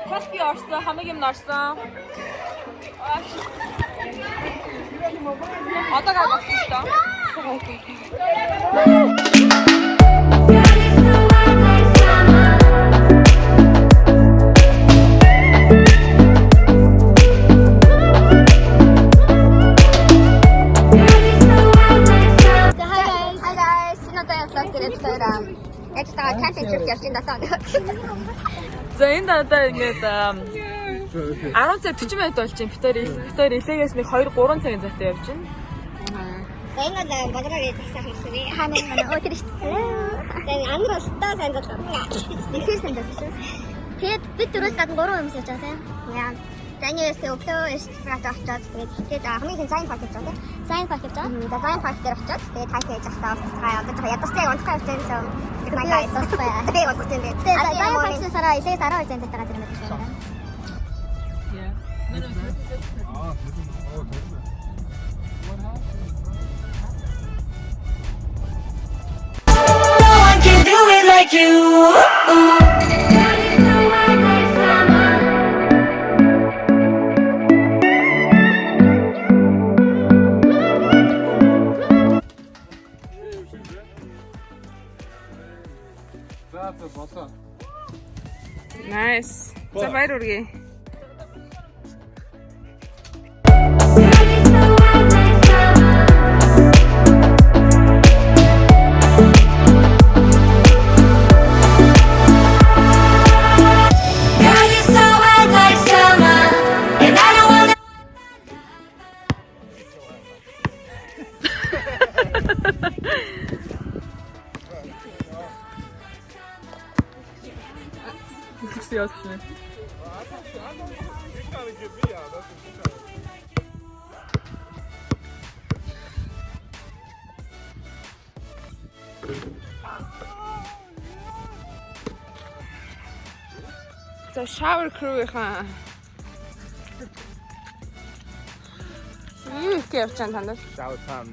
Каспи орсон, хамаг юм орсон. Одоо гал болсон шүү Яаж таа camping trip явж энэ 7 хоног. За энэ одоо ингээд 10 цаг 40 минут болж байна. Битээр илээгээс нэг 2-3 цагийн зайтай явж байна. За энэ бол болгоо гэж хэлсэн хүмүүс үү? Ханаа манай өтер шүү дээ. За энэ амар өстой сайн зодлоо. Ихэр сайн зодлоо. Тэгээд бид дөрөс гадна 3 хүмүүс явж байгаа тийм. Яа. За энэ яст өглөө эстрат очоод тэгээд хамгийн их сайн парк гэж байгаа тийм. Сайн парк гэж байгаа. За сайн парк дээр очоод тэгээд хайх хийж ахтаа устгая одоо жоо ядастай унтах явсан юм. Тэгээд манай айсаа. Тэгээд унтсан дээ. Тэгээд сайн парк сараа илээс 12 цент байгаа юм байна. Yeah. No one can do it like you. Nice. За баяр үргээ. Яасан. За shower crew-ийнхаа явж байгаа танд. Shower time.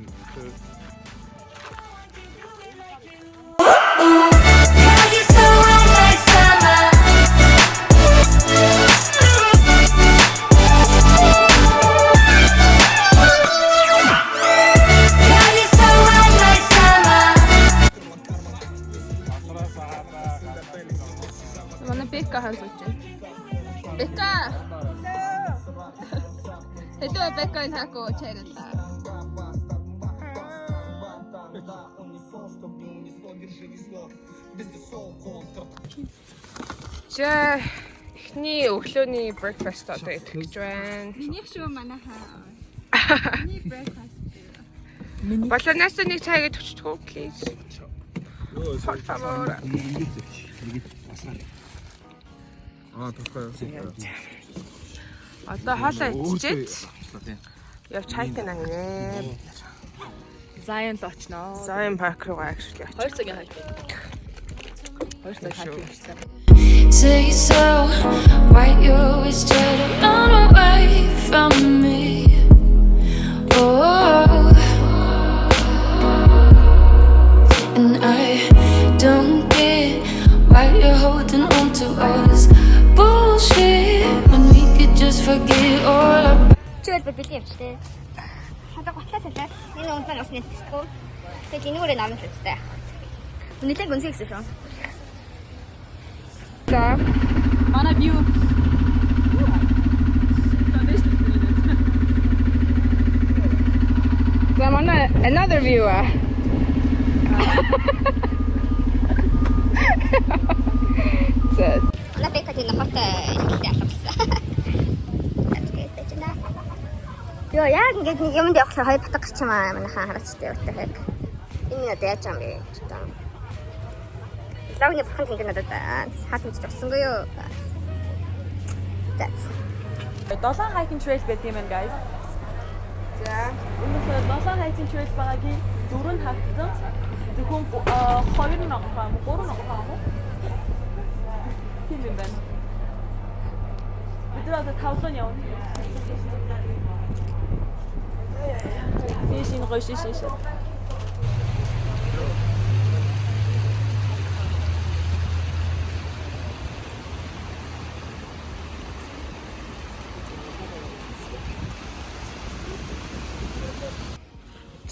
Манай Бека хас үуч. Бека. Hello Beka in hako чарилаа. За эхний өглөөний breakfast одоо идэх гэж байна. Минийх шүү манайхаа. Миний breakfast. Болоноос нэг цай гэж өчтгөө please. Por favor. Одоо хоолоо идчихэд явж хайкинг нэ. Zion очноо. Zion Park руу actually. 2 цагийн хайкинг. 2 цаг хайкинг хийсэн. Say so, why you always try to run away from me? Oh, and I don't get why you're holding on to all this bullshit when we could just forget all about. Чөөл бэлээ явчихлаа. Хадаа готлаа салаа. Энэ унтаа нас нэтгсэхгүй. Тэгээд энэ үрээ намын хэвчтэй. Үнэхээр гүнзгий гэсэн шүү. За манай view. За манай another view. За Она бэкэт энэ хоттой ихтэй алхасан. Яа яг ингэж юмд явахлаар хоёр батга гарч юмаа манайхаа харацтай явтай хэрэг. Энэ одоо яаж юм бэ? Лавны бурхан ингэ надад хат үз тусангүй юу? That's. 7 hiking trail байдаг юм байна guys. За өнөөдөр 7 hiking trail байгаагийн 4 нь хавцсан. Зөвхөн 2 ногоо юм уу 3 ногоо юм уу? Тийм юм байна. Бид одоо 5 явна. Фишин гошишиш.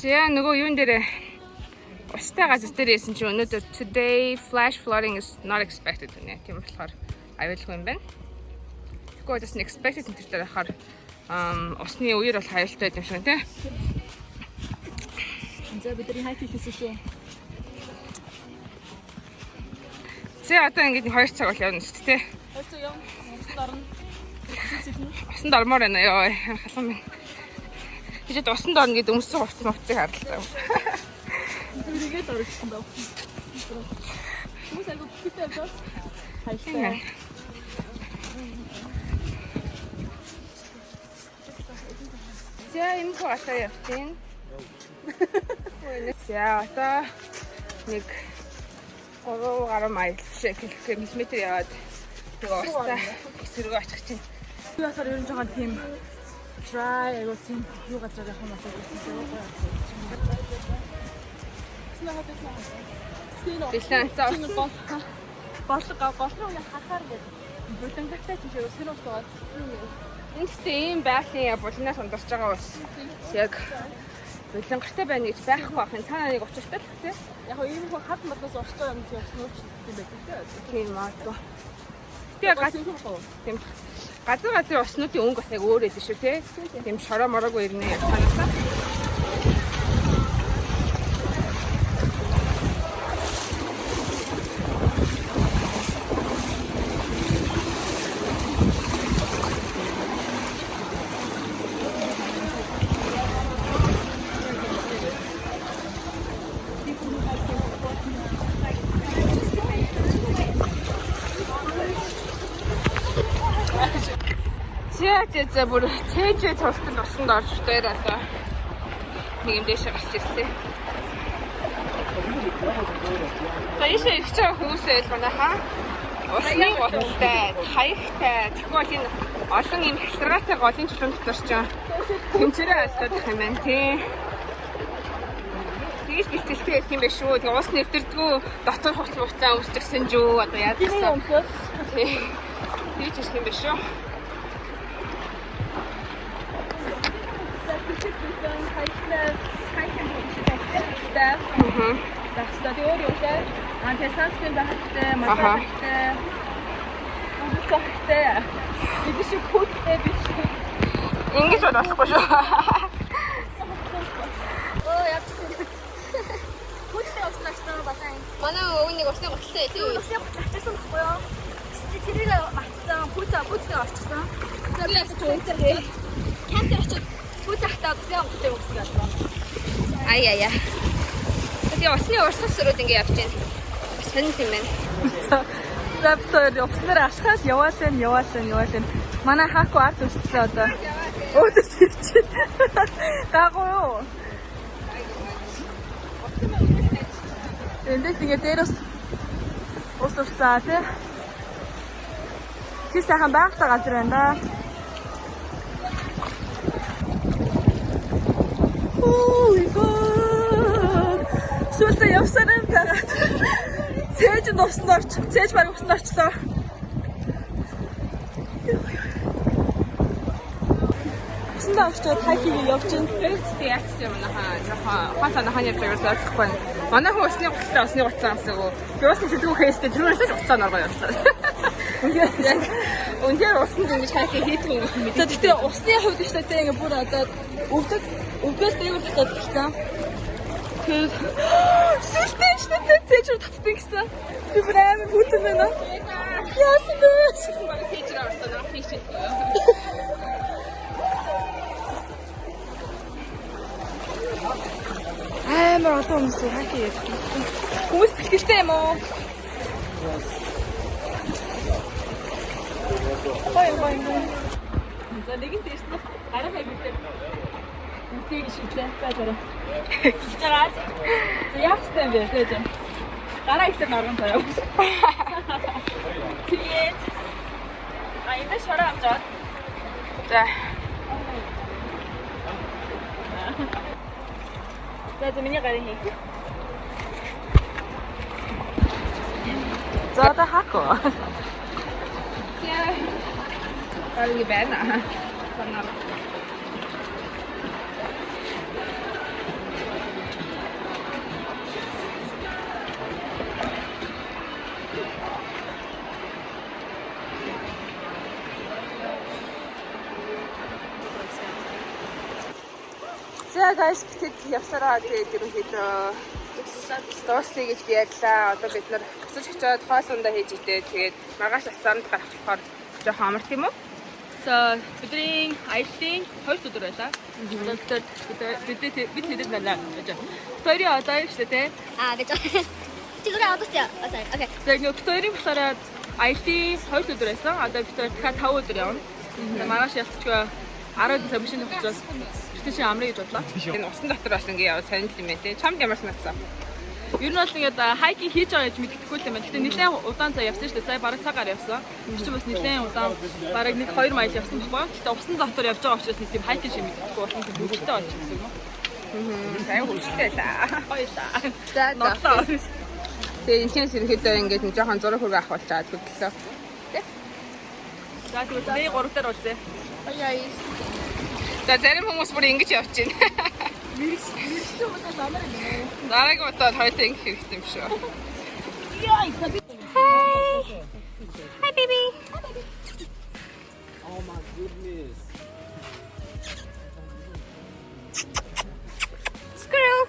За нөгөө юун дээрээ устай газар дээр яасан чи өнөөдөр today flash flooding is not expected гэнэ. Тийм болохоор аюулгүй юм байна. Тэгэхгүй бас expected энэ төр дээр харахаар усны үеэр бол аюултай юм шиг тий. За бидний хайх хийсэн шүү. За одоо ингээд 2 цаг бол явна шүү дээ. Хөөцөө юм. Усанд орно. Усанд ормоор байна ёо. Халуун байна. Тэжээд усанд орно гэдэг өмссөн хувцсыг харлаа. Тэрийгээ дөрөвсөн даа. Хүмүүс айгу бүхтэй явж хайштай. За юм хоотой явтын. За одоо нэг 3 гаруй майл шиг километр яваад тэгээ устаа эсрэг очих чинь. Би басаар ерөн жоохон тийм dry айгу тийм юу газар явах юм байна. Бэлэн цаас. Голны үе хахаар гэдэг. Бүлэнгатай чинь өсгөн усаад. Энд тийм байгалийн булнаас ундарч байгаа ус. Яг бүлэнгартай байна гэж байхгүй ахын цаана нэг учиртай л тий. Яг нь ийм хад модноос орчтой юм чи яснууч юм байдаг тий. Тийм аа. Тийм газар уснуудын өнгө бас яг өөр байдаг шүү тий. Тийм шороо мороогүй ирнэ цаанаасаа. За бүр цээжээ цолтол усанд орж дээр одоо нэг юм дэше гарч ирсэн. За ийшээ ирж байгаа хүмүүсээ л манайхаа усны готтой, хаягтай, тэгвэл энэ олон юм хялгаргаатай голын чулуун дотор ч тэмцээрээ алдаад их юм байна тий. Тэгж бэлтгэлтэй юм биш шүү. Тэгээ ус нэвтэрдгүү дотор хугацаа өмсчихсэн жүү одоо яа гэсэн. Тий. Тэгж ирэх юм биш шүү. Дахстай өөр юутай антисанскрин байхтай математиктэй бүхтэй бид шиг хүүтэй биш ингэж болохгүй шүү. Оо яа. Хүүтэй уснахтаа батаа. Манай өвгний усны готтой тийм. Усны готчихсан байхгүй юу? Тэрийг батсан хүүтэй орчихсан. Тэгээд хүүтэй кемпер очиж хүүтэйхтаа усны готтой өгсөн байна. Ая. Тэгээ усны урсгалсрууд ингэ явж байна. Бас сонирхол юм байна. Лаптор уснаар ашхаас яваалаа. Манай хааку арт үсчихсэн одоо. Өөдөөс ирчихэ. Дагуу юу? Эндээс ингэ дээрээс ус урсаа тий. Чи сайхан байгалтай газар байна да. Сүлдө явсаар юм байгаа. Цээж баг усанд орчлоо. Усанд орчоод хайкийг явж ин. Тэрс яач юм нахаа. Хасаа нахаа явж байгаа байхгүй. Манай хүн усны готтой усны гоцсон амсаагүй. Би усны төлөв хийстэй түрүүнээс ч уцаа норгоо явсан. Үнээр усанд ингэж хайкийг хийдэг юм байна. За тэгтээ усны хувьд ч гэдэг ингэ бүр одоо өвдөөс дээгүүр татаад гэсэн. Тэгээд сүлтэй ч цээж рүү татдаг гэсэн. Би бүр амар бүтэн байна. Яасан бэ? Баг хийжрээ орсон аа хийчих. Амар олон хүмүүс хайхаа ярьж байна. Хүмүүс бэлгэлтэй юм уу? Бай. За нэгэн тест нь арай хайгүйтэй. Үнтэйг шидлээ. Заа. Яагаад? Яахстай бэ? Зөө. Гараа ихтэй норгон заяа. Тэгээд энэ шороо амжаад. За. За миний гарын хийх. За та хако. Ja. Paljon vähän. За guys бид явсараа тэгээд ерөнхийдөө дуусъя гэж ярьлаа. Одоо бид нар буцаж очиод хоолундаа хийж идээ. Тэгээд маргааш асаанд гарах болохоор жоохон амар тийм үү? So бидний айлын 2 өдөр байлаа. Бид хэдэд нэлээ. Хоёрын одоо юм шүү дээ. гэж. Тэгвэл одоостой. Окей. За нэг хоёрын болохоор айлын 2 өдөр байсан. Одоо бид дахиад 5 өдөр явна. Маргааш ялцчихгүй 10 цаг машин авчихсан. Бид чинь амрыг гэж бодлоо. Энэ усан дотор бас ингэ яваад сонирхол юм байна те. Чамд ямар санагдсан? Ер нь бол ингээд хайкинг хийж байгаа гэж мэддэхгүй л юм байна. Гэтэ нэлээд удаан цаа явсан шүү дээ. Сая бараг цагаар явсан. Би ч бас нэлээд удаан бараг нэг 2 майл явсан байхгүй. Гэтэ усан дотор явж байгаа учраас нэг тийм хайкинг шиг мэддэхгүй болсон. Тийм хөвгөлтэй болж гэсэн юм. Сайн хөвгөлтэй лаа. Хоёлаа. За Нотлоо. Тэгээ инхээс ерөнхийдөө ингээд нэг жоохон зураг хүрээ авахулчаад хөдлөө. За тэгвэл би 3 дээр болзээ. За зарим хүмүүс бүр ингэж явж байна. Дараагийн удаад хоёулаа ингэ хэрэгтэй юм шүү. Hi baby. Oh my goodness. Squirrel.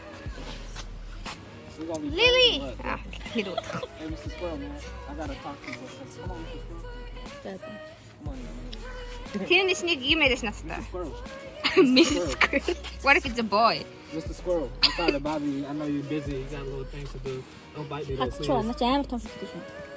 We're gonna be Lily. Ah, хирүү. Hey, Mr. Squirrel, man. I gotta talk to you. Come on, Mr. Squirrel. Come on, man. Тэр нэг юм яриаш надтай. Squirrel. Mrs. Squirrel. What if it's a boy? Mr. Squirrel. I'm sorry to bother you. I know you're busy. You got little things to do. Don't bite me though, please. 나 амар том шүү дээ.